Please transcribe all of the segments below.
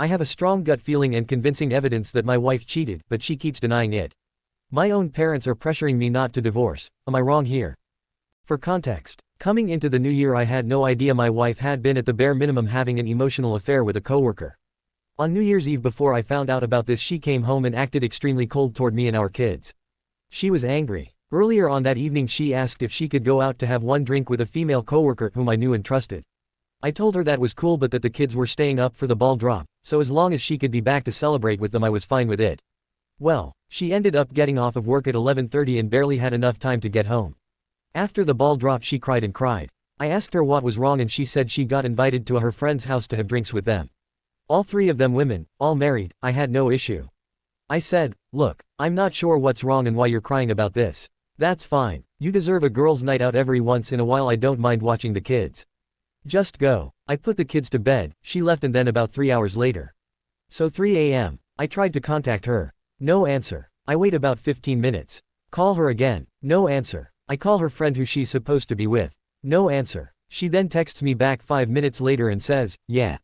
I have a strong gut feeling and convincing evidence that my wife cheated, but she keeps denying it. My own parents are pressuring me not to divorce. Am I wrong here? For context, coming into the new year I had no idea my wife had been at the bare minimum having an emotional affair with a coworker. On New Year's Eve before I found out about this she came home and acted extremely cold toward me and our kids. She was angry. Earlier on that evening she asked if she could go out to have one drink with a female coworker whom I knew and trusted. I told her that was cool but that the kids were staying up for the ball drop, so as long as she could be back to celebrate with them I was fine with it. Well, she ended up getting off of work at 11:30 and barely had enough time to get home. After the ball drop she cried and cried. I asked her what was wrong and she said she got invited to her friend's house to have drinks with them. All three of them women, all married. I had no issue. I said, look, I'm not sure what's wrong and why you're crying about this. That's fine. You deserve a girls' night out every once in a while. I don't mind watching the kids. Just go. I put the kids to bed, she left and then about 3 hours later. So 3 a.m. I tried to contact her. No answer. I wait about 15 minutes. Call her again. No answer. I call her friend who she's supposed to be with. No answer. She then texts me back 5 minutes later and says, yeah.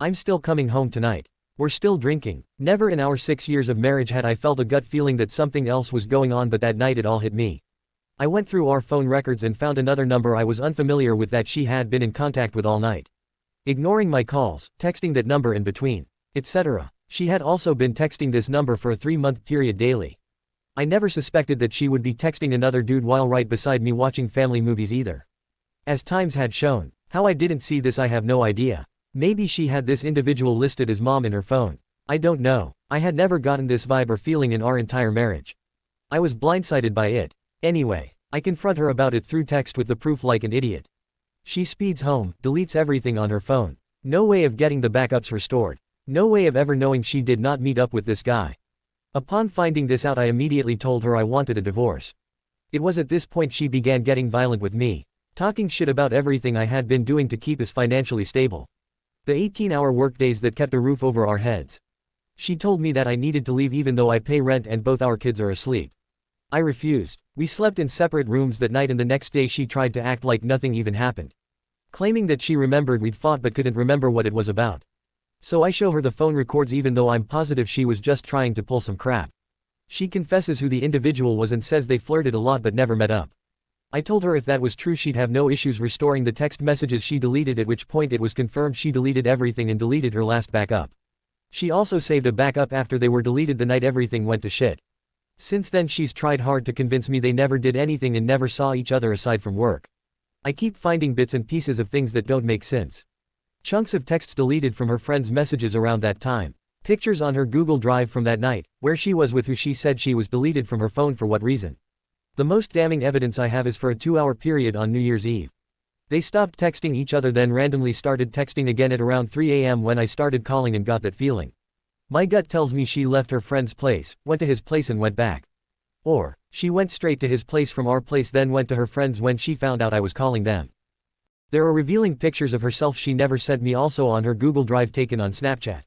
I'm still coming home tonight. We're still drinking. Never in our 6 years of marriage had I felt a gut feeling that something else was going on, but that night it all hit me. I went through our phone records and found another number I was unfamiliar with that she had been in contact with all night. Ignoring my calls, texting that number in between, etc. She had also been texting this number for a 3-month period daily. I never suspected that she would be texting another dude while right beside me watching family movies either. As times had shown, how I didn't see this I have no idea. Maybe she had this individual listed as mom in her phone. I don't know. I had never gotten this vibe or feeling in our entire marriage. I was blindsided by it. Anyway, I confront her about it through text with the proof like an idiot. She speeds home, deletes everything on her phone. No way of getting the backups restored. No way of ever knowing she did not meet up with this guy. Upon finding this out I immediately told her I wanted a divorce. It was at this point she began getting violent with me, talking shit about everything I had been doing to keep us financially stable. The 18-hour workdays that kept a roof over our heads. She told me that I needed to leave even though I pay rent and both our kids are asleep. I refused. We slept in separate rooms that night and the next day she tried to act like nothing even happened. Claiming that she remembered we'd fought but couldn't remember what it was about. So I show her the phone records even though I'm positive she was just trying to pull some crap. She confesses who the individual was and says they flirted a lot but never met up. I told her if that was true she'd have no issues restoring the text messages she deleted, at which point it was confirmed she deleted everything and deleted her last backup. She also saved a backup after they were deleted the night everything went to shit. Since then she's tried hard to convince me they never did anything and never saw each other aside from work. I keep finding bits and pieces of things that don't make sense. Chunks of texts deleted from her friends' messages around that time. Pictures on her Google Drive from that night, where she was with who she said she was, deleted from her phone for what reason. The most damning evidence I have is for a 2-hour period on New Year's Eve. They stopped texting each other then randomly started texting again at around 3 a.m. when I started calling and got that feeling. My gut tells me she left her friend's place, went to his place and went back. Or, she went straight to his place from our place then went to her friend's when she found out I was calling them. There are revealing pictures of herself she never sent me also on her Google Drive taken on Snapchat.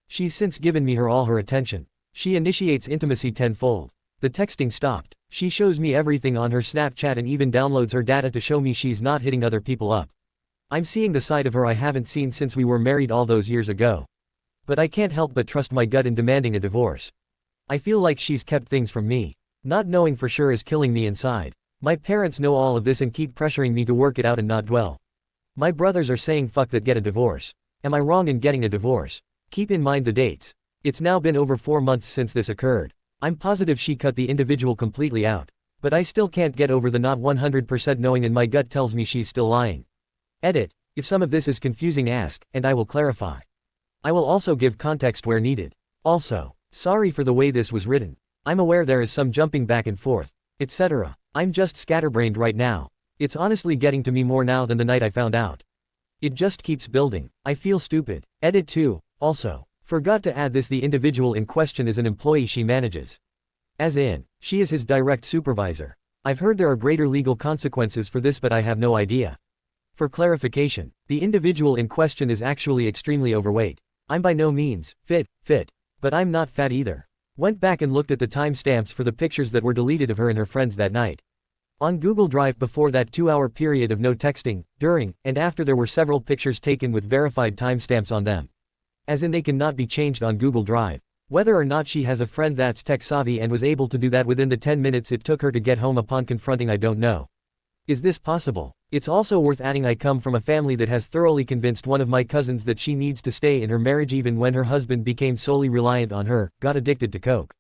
She's since given me all her attention. She initiates intimacy tenfold. The texting stopped. She shows me everything on her Snapchat and even downloads her data to show me she's not hitting other people up. I'm seeing the side of her I haven't seen since we were married all those years ago. But I can't help but trust my gut in demanding a divorce. I feel like she's kept things from me. Not knowing for sure is killing me inside. My parents know all of this and keep pressuring me to work it out and not dwell. My brothers are saying fuck that, get a divorce. Am I wrong in getting a divorce? Keep in mind the dates. It's now been over 4 months since this occurred. I'm positive she cut the individual completely out. But I still can't get over the not 100% knowing and my gut tells me she's still lying. Edit. If some of this is confusing ask, and I will clarify. I will also give context where needed. Also, sorry for the way this was written. I'm aware there is some jumping back and forth, etc. I'm just scatterbrained right now. It's honestly getting to me more now than the night I found out. It just keeps building. I feel stupid. Edit 2. Also, forgot to add this: the individual in question is an employee she manages. As in, she is his direct supervisor. I've heard there are greater legal consequences for this but I have no idea. For clarification, the individual in question is actually extremely overweight. I'm by no means fit, but I'm not fat either. Went back and looked at the timestamps for the pictures that were deleted of her and her friends that night. On Google Drive before that 2-hour period of no texting, during and after there were several pictures taken with verified timestamps on them. As in they cannot be changed on Google Drive. Whether or not she has a friend that's tech savvy and was able to do that within the 10 minutes it took her to get home upon confronting, I don't know. Is this possible? It's also worth adding I come from a family that has thoroughly convinced one of my cousins that she needs to stay in her marriage even when her husband became solely reliant on her, got addicted to coke.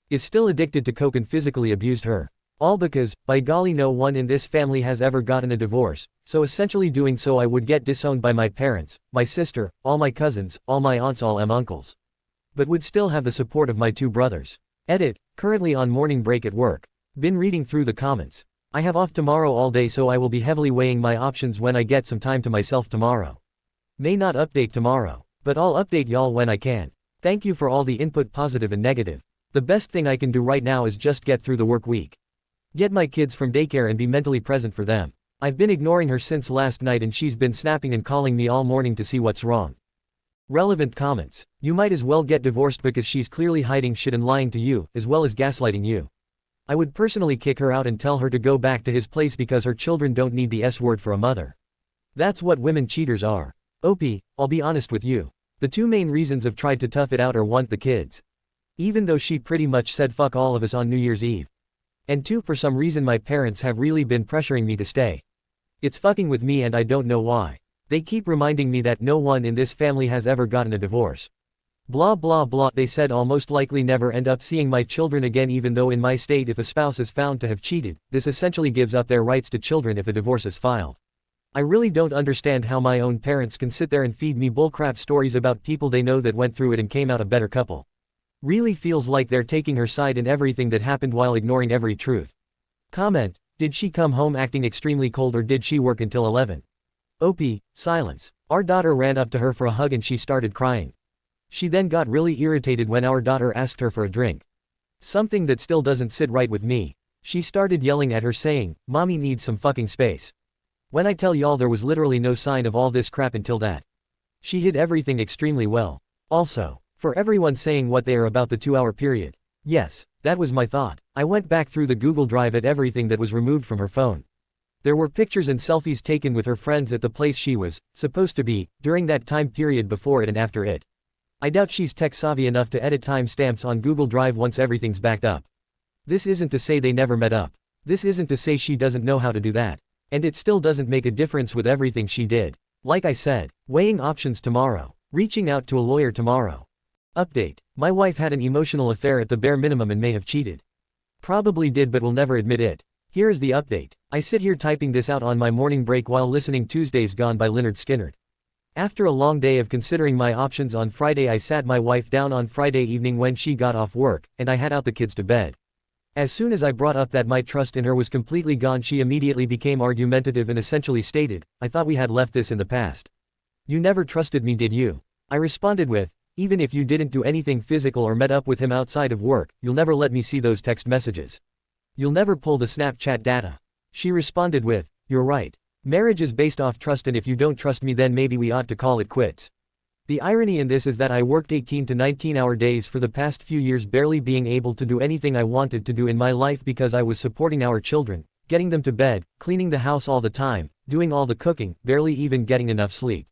Is still addicted to coke and physically abused her. All because, by golly, no one in this family has ever gotten a divorce, so essentially doing so I would get disowned by my parents, my sister, all my cousins, all my aunts, all uncles. But would still have the support of my 2 brothers. Edit, currently on morning break at work. Been reading through the comments. I have off tomorrow all day so I will be heavily weighing my options when I get some time to myself tomorrow. May not update tomorrow, but I'll update y'all when I can. Thank you for all the input, positive and negative. The best thing I can do right now is just get through the work week. Get my kids from daycare and be mentally present for them. I've been ignoring her since last night and she's been snapping and calling me all morning to see what's wrong. Relevant comments. You might as well get divorced because she's clearly hiding shit and lying to you, as well as gaslighting you. I would personally kick her out and tell her to go back to his place because her children don't need the S word for a mother. That's what women cheaters are. OP, I'll be honest with you. The 2 main reasons I've tried to tough it out are 1, the kids. Even though she pretty much said fuck all of us on New Year's Eve. And 2, for some reason my parents have really been pressuring me to stay. It's fucking with me and I don't know why. They keep reminding me that no one in this family has ever gotten a divorce. Blah blah blah. They said I'll most likely never end up seeing my children again, even though in my state if a spouse is found to have cheated, this essentially gives up their rights to children if a divorce is filed. I really don't understand how my own parents can sit there and feed me bullcrap stories about people they know that went through it and came out a better couple. Really feels like they're taking her side in everything that happened while ignoring every truth. Comment, did she come home acting extremely cold or did she work until 11? OP, silence. Our daughter ran up to her for a hug and she started crying. She then got really irritated when our daughter asked her for a drink. Something that still doesn't sit right with me. She started yelling at her saying, "Mommy needs some fucking space." When I tell y'all there was literally no sign of all this crap until that. She hid everything extremely well. Also, for everyone saying what they are about the 2-hour period. Yes, that was my thought. I went back through the Google Drive at everything that was removed from her phone. There were pictures and selfies taken with her friends at the place she was supposed to be during that time period before it and after it. I doubt she's tech savvy enough to edit timestamps on Google Drive once everything's backed up. This isn't to say they never met up. This isn't to say she doesn't know how to do that. And it still doesn't make a difference with everything she did. Like I said, weighing options tomorrow. Reaching out to a lawyer tomorrow. Update. My wife had an emotional affair at the bare minimum and may have cheated. Probably did but will never admit it. Here is the update. I sit here typing this out on my morning break while listening Tuesdays Gone by Lynyrd Skynyrd. After a long day of considering my options on Friday, I sat my wife down on Friday evening when she got off work, and I had out the kids to bed. As soon as I brought up that my trust in her was completely gone, she immediately became argumentative and essentially stated, "I thought we had left this in the past. You never trusted me, did you?" I responded with, "Even if you didn't do anything physical or met up with him outside of work, you'll never let me see those text messages. You'll never pull the Snapchat data." She responded with, "You're right. Marriage is based off trust, and if you don't trust me then maybe we ought to call it quits." The irony in this is that I worked 18 to 19-hour days for the past few years, barely being able to do anything I wanted to do in my life because I was supporting our children, getting them to bed, cleaning the house all the time, doing all the cooking, barely even getting enough sleep.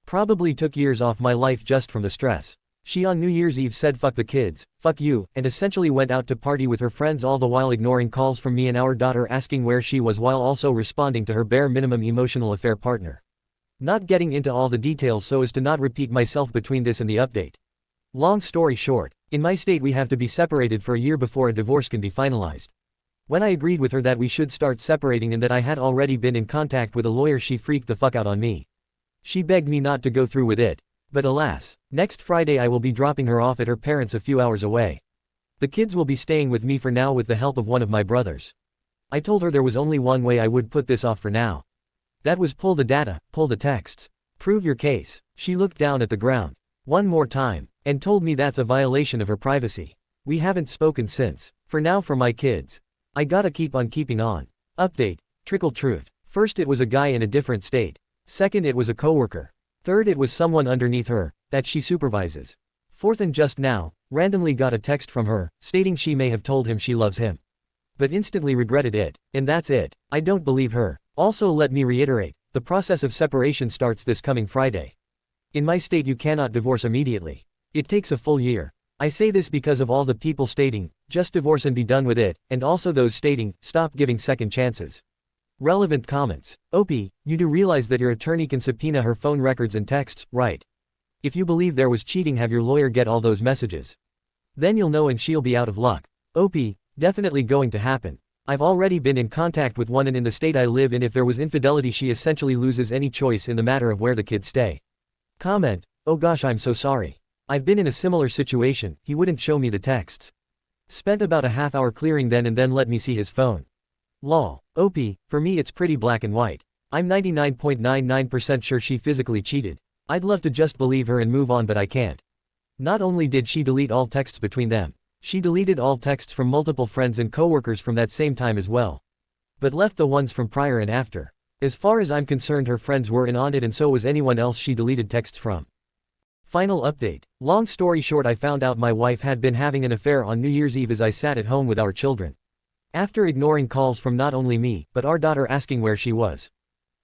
Probably took years off my life just from the stress. She on New Year's Eve said fuck the kids, fuck you, and essentially went out to party with her friends, all the while ignoring calls from me and our daughter asking where she was, while also responding to her bare minimum emotional affair partner. Not getting into all the details so as to not repeat myself between this and the update. Long story short, in my state we have to be separated for a year before a divorce can be finalized. When I agreed with her that we should start separating and that I had already been in contact with a lawyer, she freaked the fuck out on me. She begged me not to go through with it. But alas, next Friday I will be dropping her off at her parents' a few hours away. The kids will be staying with me for now with the help of one of my brothers. I told her there was only one way I would put this off for now. That was pull the data, pull the texts. Prove your case. She looked down at the ground one more time, and told me that's a violation of her privacy. We haven't spoken since. For now, for my kids. I gotta keep on keeping on. Update. Trickle truth. First it was a guy in a different state. Second it was a coworker. Third it was someone underneath her, that she supervises. Fourth, and just now, randomly got a text from her, stating she may have told him she loves him. But instantly regretted it, and that's it. I don't believe her. Also, let me reiterate, the process of separation starts this coming Friday. In my state you cannot divorce immediately. It takes a full year. I say this because of all the people stating, just divorce and be done with it, and also those stating, stop giving second chances. Relevant comments. OP, you do realize that your attorney can subpoena her phone records and texts, right? If you believe there was cheating, have your lawyer get all those messages. Then you'll know and she'll be out of luck. OP, definitely going to happen. I've already been in contact with one, and in the state I live in, if there was infidelity she essentially loses any choice in the matter of where the kids stay. Comment, oh gosh, I'm so sorry. I've been in a similar situation, he wouldn't show me the texts. Spent about a half hour clearing then and then let me see his phone. Lol. OP, for me it's pretty black and white. I'm 99.99% sure she physically cheated. I'd love to just believe her and move on, but I can't. Not only did she delete all texts between them, she deleted all texts from multiple friends and coworkers from that same time as well. But left the ones from prior and after. As far as I'm concerned, her friends were in on it, and so was anyone else she deleted texts from. Final update. Long story short, I found out my wife had been having an affair on New Year's Eve as I sat at home with our children. After ignoring calls from not only me, but our daughter asking where she was.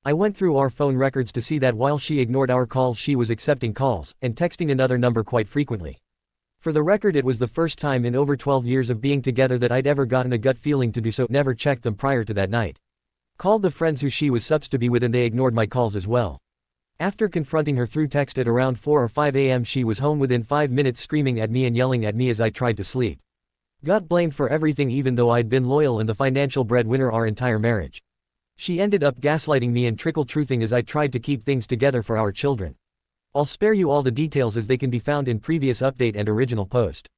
I went through our phone records to see that while she ignored our calls, she was accepting calls, and texting another number quite frequently. For the record, it was the first time in over 12 years of being together that I'd ever gotten a gut feeling to do so. Never checked them prior to that night. Called the friends who she was supposed to be with and they ignored my calls as well. After confronting her through text at around 4 or 5 a.m., she was home within 5 minutes, screaming at me and yelling at me as I tried to sleep. Got blamed for everything even though I'd been loyal and the financial breadwinner our entire marriage. She ended up gaslighting me and trickle-truthing as I tried to keep things together for our children. I'll spare you all the details as they can be found in previous update and original post.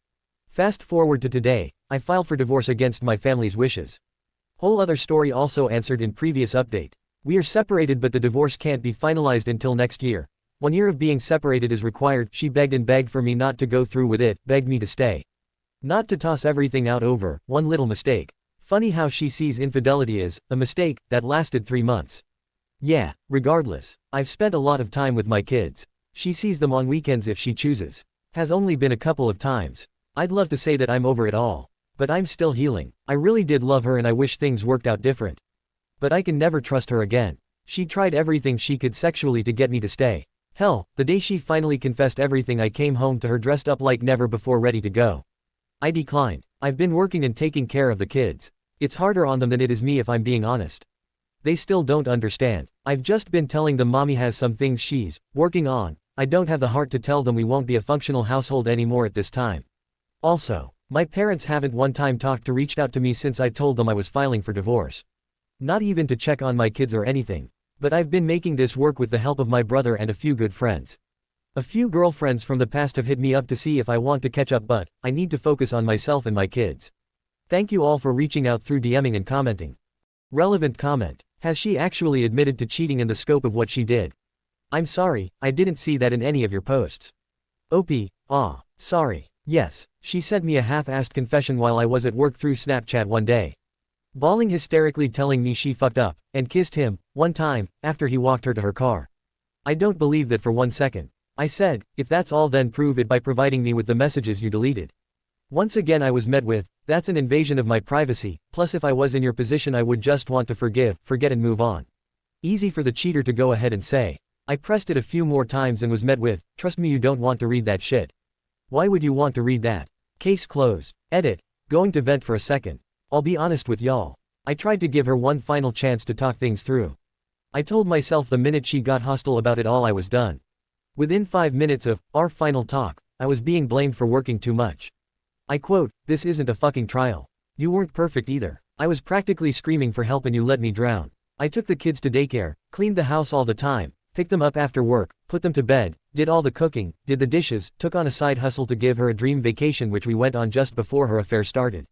Fast forward to today, I filed for divorce against my family's wishes. Whole other story also answered in previous update. We are separated, but the divorce can't be finalized until next year. 1 year of being separated is required. She begged and begged for me not to go through with it, begged me to stay. Not to toss everything out over one little mistake. Funny how she sees infidelity as a mistake that lasted 3 months. Yeah, regardless, I've spent a lot of time with my kids. She sees them on weekends if she chooses. Has only been a couple of times. I'd love to say that I'm over it all. But I'm still healing. I really did love her and I wish things worked out different. But I can never trust her again. She tried everything she could sexually to get me to stay. Hell, the day she finally confessed everything, I came home to her dressed up like never before, ready to go. I declined. I've been working and taking care of the kids. It's harder on them than it is me, if I'm being honest. They still don't understand. I've just been telling them mommy has some things she's working on. I don't have the heart to tell them we won't be a functional household anymore at this time. Also, my parents haven't one time reached out to me since I told them I was filing for divorce. Not even to check on my kids or anything. But I've been making this work with the help of my brother and a few good friends. A few girlfriends from the past have hit me up to see if I want to catch up, but I need to focus on myself and my kids. Thank you all for reaching out through DMing and commenting. Relevant comment. Has she actually admitted to cheating and the scope of what she did? I'm sorry, I didn't see that in any of your posts. OP, sorry. Yes, she sent me a half-assed confession while I was at work through Snapchat one day. Bawling hysterically, telling me she fucked up and kissed him one time after he walked her to her car. I don't believe that for 1 second. I said, if that's all, then prove it by providing me with the messages you deleted. Once again I was met with, that's an invasion of my privacy, plus if I was in your position I would just want to forgive, forget and move on. Easy for the cheater to go ahead and say. I pressed it a few more times and was met with, trust me, you don't want to read that shit. Why would you want to read that? Case closed. Edit. Going to vent for a second. I'll be honest with y'all. I tried to give her one final chance to talk things through. I told myself the minute she got hostile about it all I was done. Within 5 minutes of our final talk, I was being blamed for working too much. I quote, this isn't a fucking trial. You weren't perfect either. I was practically screaming for help and you let me drown. I took the kids to daycare, cleaned the house all the time, picked them up after work, put them to bed, did all the cooking, did the dishes, took on a side hustle to give her a dream vacation which we went on just before her affair started.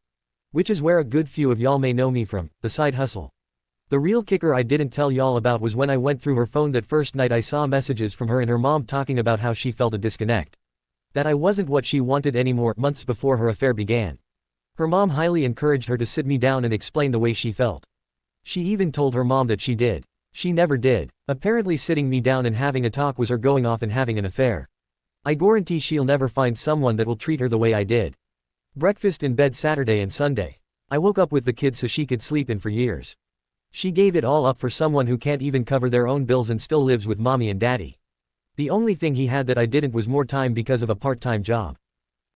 Which is where a good few of y'all may know me from, the side hustle. The real kicker I didn't tell y'all about was when I went through her phone that first night. I saw messages from her and her mom talking about how she felt a disconnect. That I wasn't what she wanted anymore, months before her affair began. Her mom highly encouraged her to sit me down and explain the way she felt. She even told her mom that she did. She never did. Apparently sitting me down and having a talk was her going off and having an affair. I guarantee she'll never find someone that will treat her the way I did. Breakfast in bed Saturday and Sunday. I woke up with the kids so she could sleep in for years. She gave it all up for someone who can't even cover their own bills and still lives with mommy and daddy. The only thing he had that I didn't was more time because of a part-time job.